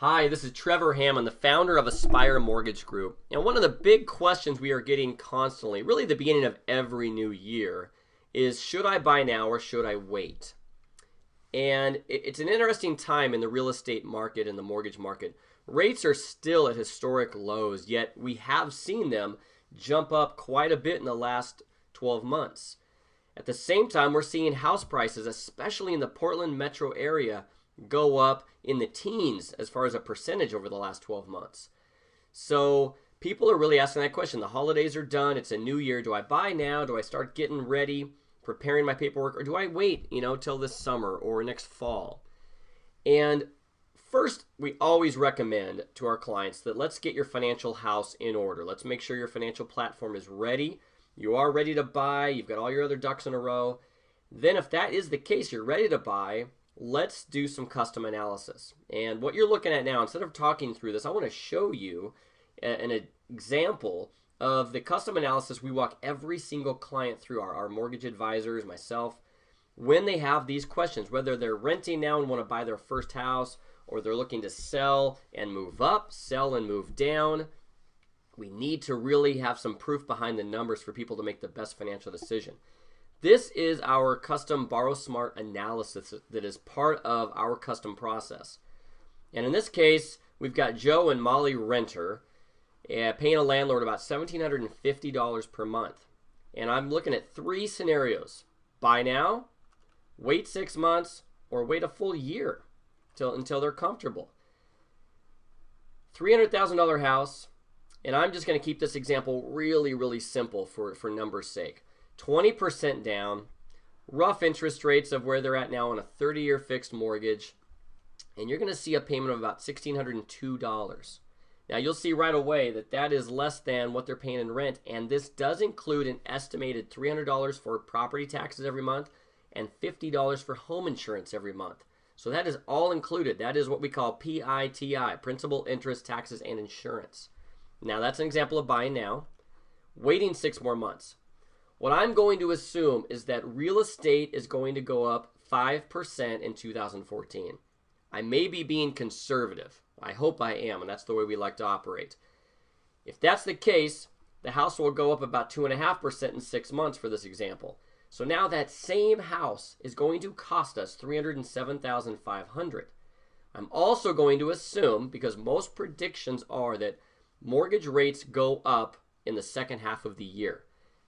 Hi, this is Trevor Hammond, the founder of Aspire Mortgage Group. And one of the big questions we are getting constantly, really the beginning of every new year, is should I buy now or should I wait? And it's an interesting time in the real estate market and the mortgage market. Rates are still at historic lows, yet we have seen them jump up quite a bit in the last 12 months. At the same time, we're seeing house prices, especially in the Portland metro area, go up in the teens as far as a percentage over the last 12 months. So people are really asking that question. The holidays are done. It's a new year. Do I buy now? Do I start getting ready, preparing my paperwork, or do I wait, till this summer or next fall? And first, we always recommend to our clients that let's get your financial house in order. Let's make sure your financial platform is ready. You are ready to buy. You've got all your other ducks in a row. Then if that is the case, you're ready to buy, let's do some custom analysis. And what you're looking at now, instead of talking through this, I want to show you an example of the custom analysis we walk every single client through, our mortgage advisors, myself, when they have these questions, whether they're renting now and want to buy their first house, or they're looking to sell and move up, sell and move down. We need to really have some proof behind the numbers for people to make the best financial decision. This is our custom Borrow Smart analysis that is part of our custom process. And in this case, we've got Joe and Molly Renter paying a landlord about $1,750 per month. And I'm looking at three scenarios. Buy now, wait 6 months, or wait a full year until they're comfortable. $300,000 house, and I'm just going to keep this example really, really simple for numbers' sake. 20% down, rough interest rates of where they're at now on a 30-year fixed mortgage, and you're going to see a payment of about $1,602. Now you'll see right away that that is less than what they're paying in rent, and this does include an estimated $300 for property taxes every month and $50 for home insurance every month. So that is all included. That is what we call PITI, principal, interest, taxes, and insurance. Now that's an example of buying now, waiting 6 more months. What I'm going to assume is that real estate is going to go up 5% in 2014. I may be being conservative. I hope I am, and that's the way we like to operate. If that's the case, the house will go up about 2.5% in 6 months for this example. So now that same house is going to cost us $307,500. I'm also going to assume, because most predictions are that mortgage rates go up in the second half of the year.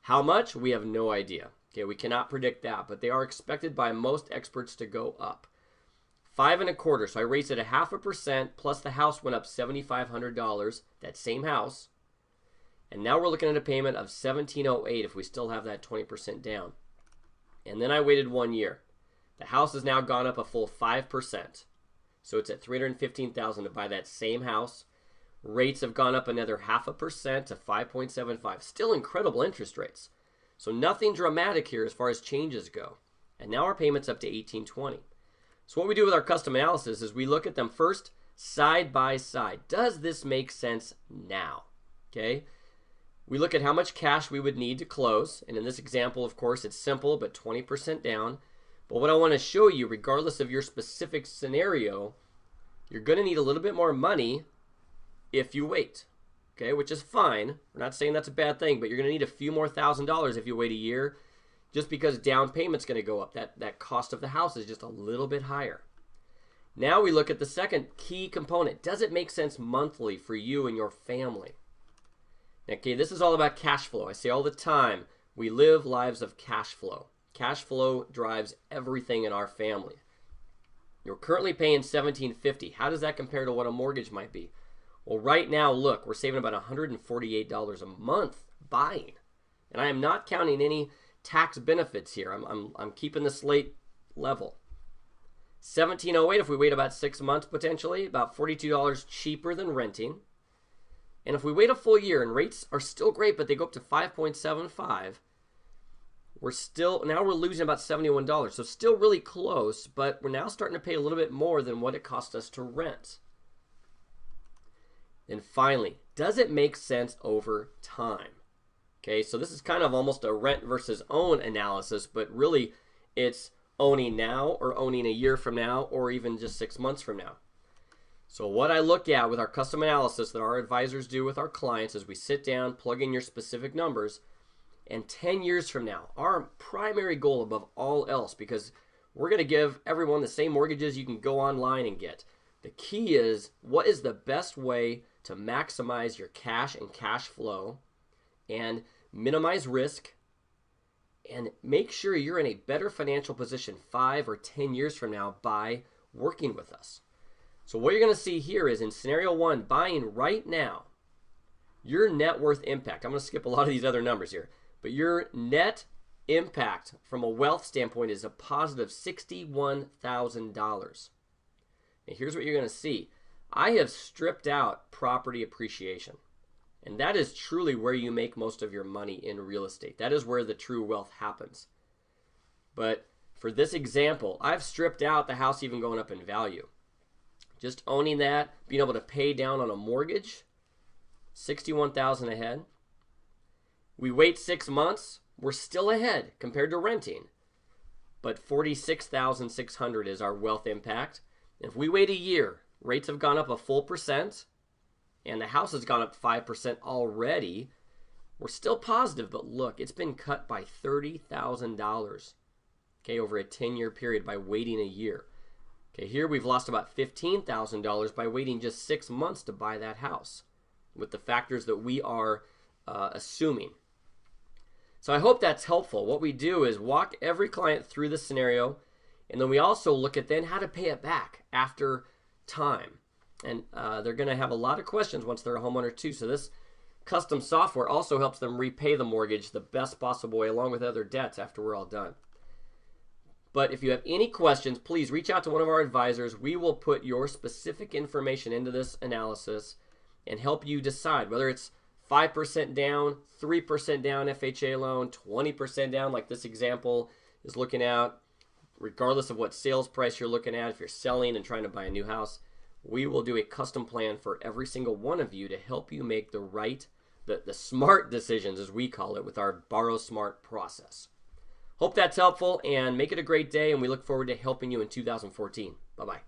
How much? We have no idea. Okay, we cannot predict that, but they are expected by most experts to go up. 5.25, so I raised it 0.5%, plus the house went up $7,500, that same house. And now we're looking at a payment of $1,708 if we still have that 20% down. And then I waited 1 year. The house has now gone up a full 5%. So it's at $315,000 to buy that same house. Rates have gone up another 0.5% to 5.75. Still incredible interest rates. So nothing dramatic here as far as changes go. And now our payment's up to $1,820. So what we do with our custom analysis is we look at them first side by side. Does this make sense now? Okay. We look at how much cash we would need to close. And in this example, of course, it's simple, but 20% down. But what I want to show you, regardless of your specific scenario, you're going to need a little bit more money if you wait, okay, which is fine. We're not saying that's a bad thing, but you're going to need a few more $1,000s if you wait a year, just because down payment's going to go up. That cost of the house is just a little bit higher. Now we look at the second key component. Does it make sense monthly for you and your family? Okay, this is all about cash flow. I say all the time, we live lives of cash flow. Cash flow drives everything in our family. You're currently paying $1,750. How does that compare to what a mortgage might be? Well, right now, look, we're saving about $148 a month buying. And I am not counting any tax benefits here. I'm keeping the slate level. $1,708 if we wait about 6 months potentially, about $42 cheaper than renting. And if we wait a full year and rates are still great, but they go up to 5.75, now we're losing about $71. So still really close, but we're now starting to pay a little bit more than what it cost us to rent. And finally, does it make sense over time? Okay, so this is kind of almost a rent versus own analysis, but really it's owning now or owning a year from now or even just 6 months from now. So what I look at with our custom analysis that our advisors do with our clients is we sit down, plug in your specific numbers, and 10 years from now, our primary goal above all else, because we're going to give everyone the same mortgages you can go online and get. The key is, what is the best way to maximize your cash and cash flow and minimize risk and make sure you're in a better financial position 5 or 10 years from now by working with us. So what you're going to see here is in scenario 1, buying right now, your net worth impact. I'm going to skip a lot of these other numbers here, but your net impact from a wealth standpoint is a positive $61,000. And here's what you're going to see. I have stripped out property appreciation. And that is truly where you make most of your money in real estate. That is where the true wealth happens. But for this example, I've stripped out the house even going up in value. Just owning that, being able to pay down on a mortgage, $61,000 ahead. We wait 6 months, we're still ahead compared to renting. But $46,600 is our wealth impact. If we wait a year, rates have gone up a full percent, and the house has gone up 5% already. We're still positive, but look, it's been cut by $30,000, okay, over a 10-year period by waiting a year. Okay, here we've lost about $15,000 by waiting just 6 months to buy that house with the factors that we are assuming. So I hope that's helpful. What we do is walk every client through the scenario, and then we also look at then how to pay it back after time. And they're going to have a lot of questions once they're a homeowner too. So this custom software also helps them repay the mortgage the best possible way along with other debts after we're all done. But if you have any questions, please reach out to one of our advisors. We will put your specific information into this analysis and help you decide whether it's 5% down, 3% down FHA loan, 20% down like this example is looking at, regardless of what sales price you're looking at. If you're selling and trying to buy a new house, we will do a custom plan for every single one of you to help you make the right, the smart decisions, as we call it, with our Borrow Smart process. Hope that's helpful, and make it a great day, and we look forward to helping you in 2014. Bye-bye.